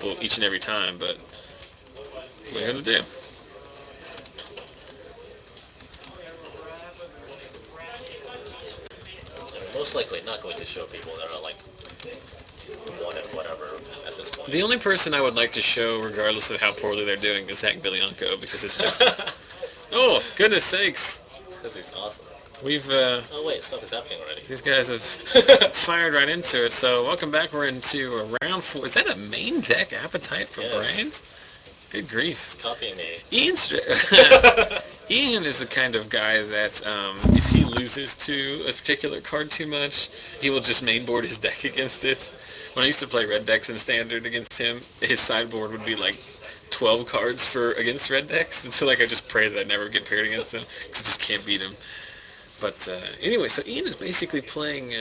people each and every time, but what are you going to do? They're most likely not going to show people that are like 1 and whatever at this point. The only person I would like to show, regardless of how poorly they're doing, is Zach Bilianco, because it's... oh, goodness sakes. Because he's awesome. We've... oh, wait, stuff is happening already. These guys have fired right into it. So, welcome back. We're into round 4. Is that a main deck appetite for Brains? Good grief. He's copying me. Ian is the kind of guy that if he loses to a particular card too much, he will just mainboard his deck against it. When I used to play red decks in Standard against him, his sideboard would be like 12 cards against red decks. And so like I just pray that I never get paired against him, because I just can't beat him. But anyway, so Ian is basically playing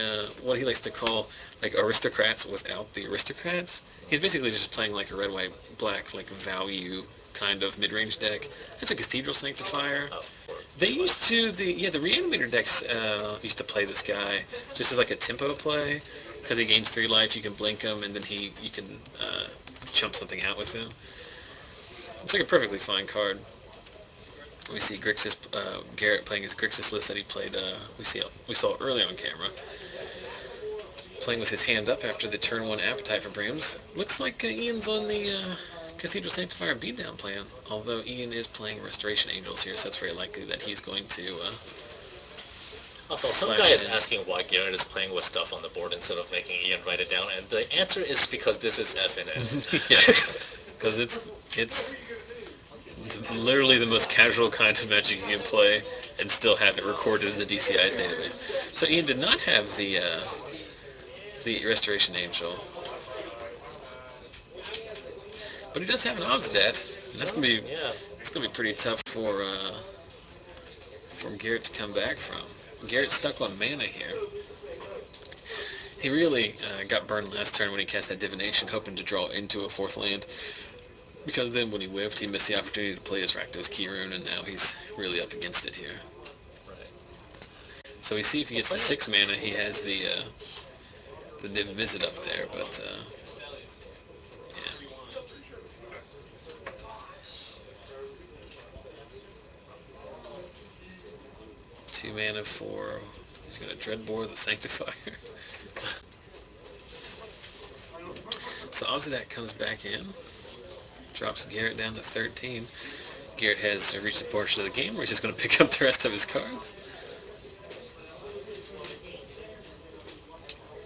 what he likes to call like aristocrats without the aristocrats. He's basically just playing like a red, white, black, like value kind of mid-range deck. It's a Cathedral Sanctifier. They used to, the Reanimator decks used to play this guy just as like a tempo play, because he gains 3 life, you can blink him, and then you can chump something out with him. It's like a perfectly fine card. We see Grixis, Garrett playing his Grixis list that he played, we saw early on camera. Playing with his hand up after the turn 1 appetite for Brams. Looks like Ian's on the Cathedral Sanctifier beatdown plan, although Ian is playing Restoration Angels here, so it's very likely that he's going to... also, some guy is asking why Garrett is playing with stuff on the board instead of making Ian write it down, and the answer is because this is FNM. Yes, because it's literally the most casual kind of Magic you can play and still have it recorded in the DCI's database. So Ian did not have the Restoration Angel, but he does have an Obsidat, and that's gonna be pretty tough for Garrett to come back from. Garrett's stuck on mana here. He really got burned last turn when he cast that Divination, hoping to draw into a 4th land, because then when he whiffed, he missed the opportunity to play his Rakdos Key Rune, and now he's really up against it here. Right. So we see if he gets the 6 mana, he has the Div Visit up there, but yeah. 2 mana for, he's going to Dreadbore the Sanctifier. So Obsidat comes back in, drops Garrett down to 13. Garrett has reached the portion of the game where he's just going to pick up the rest of his cards.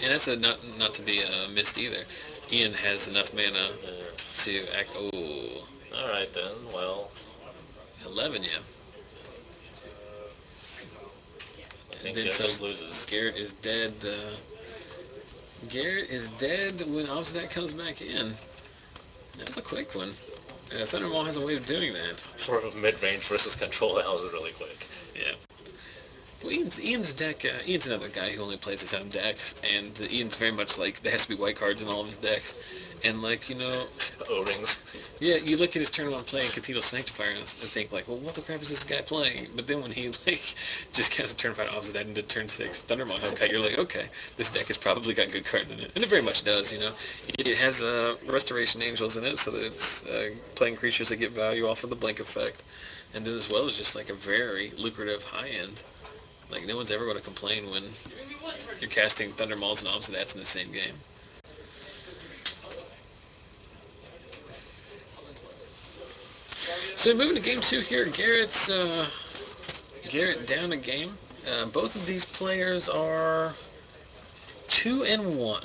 And that's not to be missed either. Ian has enough mana to act... Oh. Alright then, well... 11, yeah. I think Garrett just loses. Garrett is dead. Garrett is dead when Obsidat comes back in. That was a quick one. Thundermaw has a way of doing that. For mid-range versus control, that was really quick. Yeah. Well, Ian's deck, Ian's another guy who only plays his own decks, and Ian's very much like, there has to be white cards in all of his decks. And like, you know... O-rings. Yeah, you look at his turn 1 playing Cathedral Sanctifier and think like, well, what the crap is this guy playing? But then when he like just casts a turn 5 Obsidat into turn 6 Thundermaw Hellcat, you're like, okay, this deck has probably got good cards in it. And it very much does, you know. It has Restoration Angels in it, so that it's playing creatures that get value off of the blink effect. And then as well as just like a very lucrative high-end. Like, no one's ever going to complain when you're casting Thundermauls and Obsidats in the same game. So moving to game 2 here, Garrett down a game. Both of these players are 2-1.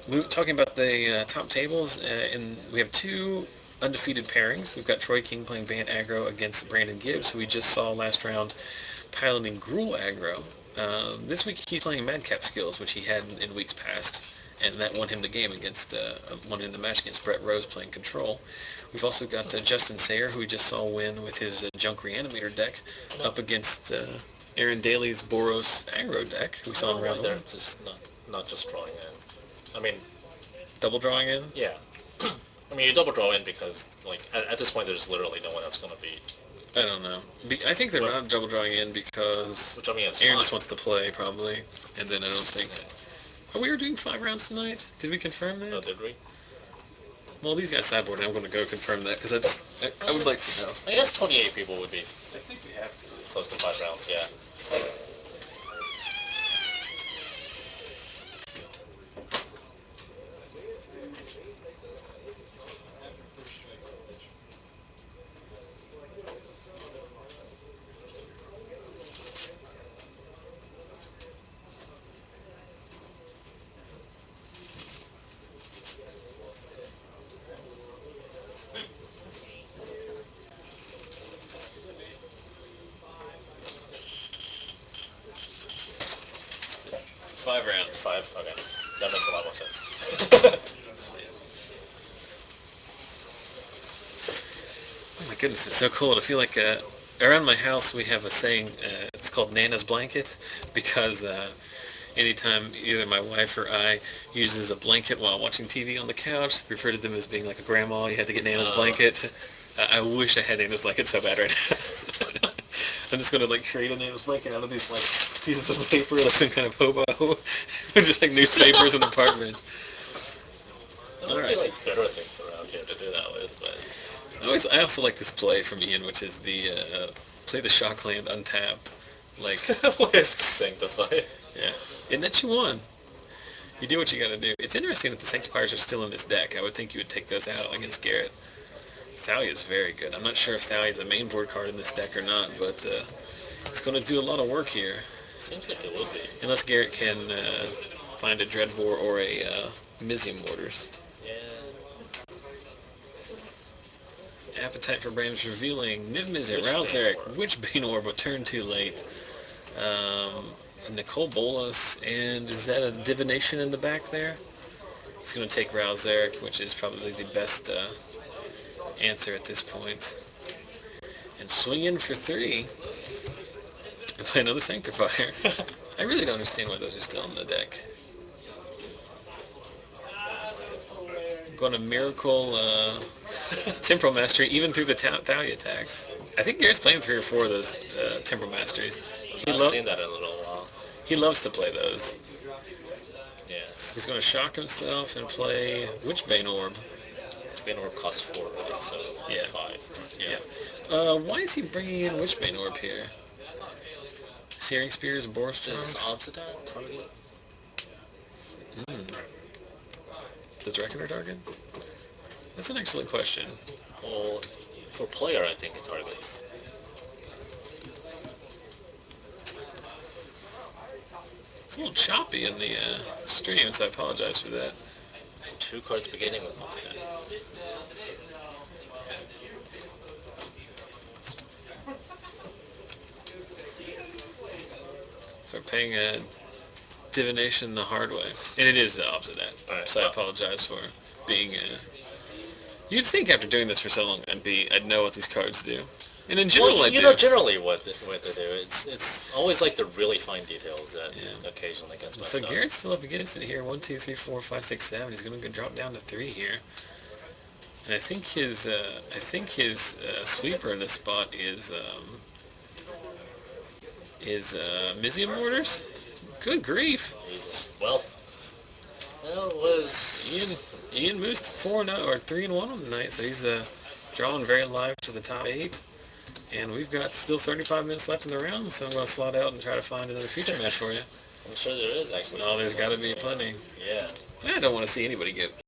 We were talking about the top tables, and we have 2 undefeated pairings. We've got Troy King playing Bant aggro against Brandon Gibbs, who we just saw last round piloting Gruul aggro. This week he's playing Madcap Skills, which he had in weeks past, and that won him the game against, won him the match against Brett Rose playing Control. We've also got Justin Sayer, who we just saw win with his Junk Reanimator deck, up against Aaron Daly's Boros aggro deck, who we saw in round 1. They're just not just drawing in. I mean... Double drawing in? Yeah. I mean, you double draw in because, like, at this point, there's literally no one that's going to beat. I don't know. I think they're not double drawing in because which, I mean, Aaron just wants to play, probably, and then I don't think... Oh, we were doing 5 rounds tonight? Did we confirm that? Oh, did we? Well, these guys sideboard, and I'm going to go confirm that, because I would like to know. I guess 28 people would be I think we have to. close to 5 rounds, yeah. Five rounds. 5? Okay. That makes a lot more sense. Oh my goodness, it's so cold. I feel like around my house we have a saying, it's called Nana's Blanket, because anytime either my wife or I uses a blanket while watching TV on the couch, we refer to them as being like a grandma. You had to get Nana's blanket. I wish I had Nana's blanket so bad right now. I'm just going to like create a Nana's blanket out of these like pieces of paper, like some kind of hobo, with just like newspapers in the apartment. There might be like better things around here to do that with, but... I also like this play from Ian, which is the play the shock land untapped. Like, Risk Sanctify. Yeah. And that you won. You do what you gotta do. It's interesting that the Sanctifiers are still in this deck. I would think you would take those out against Garrett. Thalia is very good. I'm not sure if Thalia is a main board card in this deck or not, but it's going to do a lot of work here. Seems like it would be. Unless Garrett can find a Dreadbore or a Mizium Mortars. Yeah. Appetite for Brains revealing. Niv Mizzet, Witchbane Rouse Eric, Orb. Witchbane Orb, but turned too late. Nicole Bolas, and is that a Divination in the back there? He's going to take Rouse Eric, which is probably the best answer at this point. And swing in for 3. And play another Sanctifier. I really don't understand why those are still in the deck. I'm going to Miracle Temporal Mastery, even through the Thalia attacks. I think Garrett's playing 3 or 4 of those Temporal Masteries. I've not seen that in a little while. He loves to play those. Yes. He's going to shock himself and play Witchbane Orb. Witchbane Orb costs 4, right? So Yeah. 5. Yeah. Why is he bringing in Witchbane Orb here? Searing Spears, Boar Storms? Does Obsidian target? Does Reckoner target? That's an excellent question. Well, for player, I think it targets. It's a little choppy in the stream, so I apologize for that. 2 cards beginning with Obsidian. So we're paying a Divination the hard way. And it is the opposite of that. Alright, So I apologize for being... You'd think after doing this for so long, I'd know what these cards do. And in general, I do. You know generally what they do. It's always like the really fine details that occasionally gets messed So up. Garrett's still up against it here. 1, 2, 3, 4, 5, 6, 7. He's going to drop down to 3 here. And I think his sweeper in this spot is Mizium Mortars. Good grief! Jesus. Well, that was Ian moves to 4-0 or 3-1 on the night, so he's drawing very live to the top 8. And we've got still 35 minutes left in the round, so I'm going to slot out and try to find another feature match for you. I'm sure there is actually. Oh, there's got to be plenty. Yeah. I don't want to see anybody get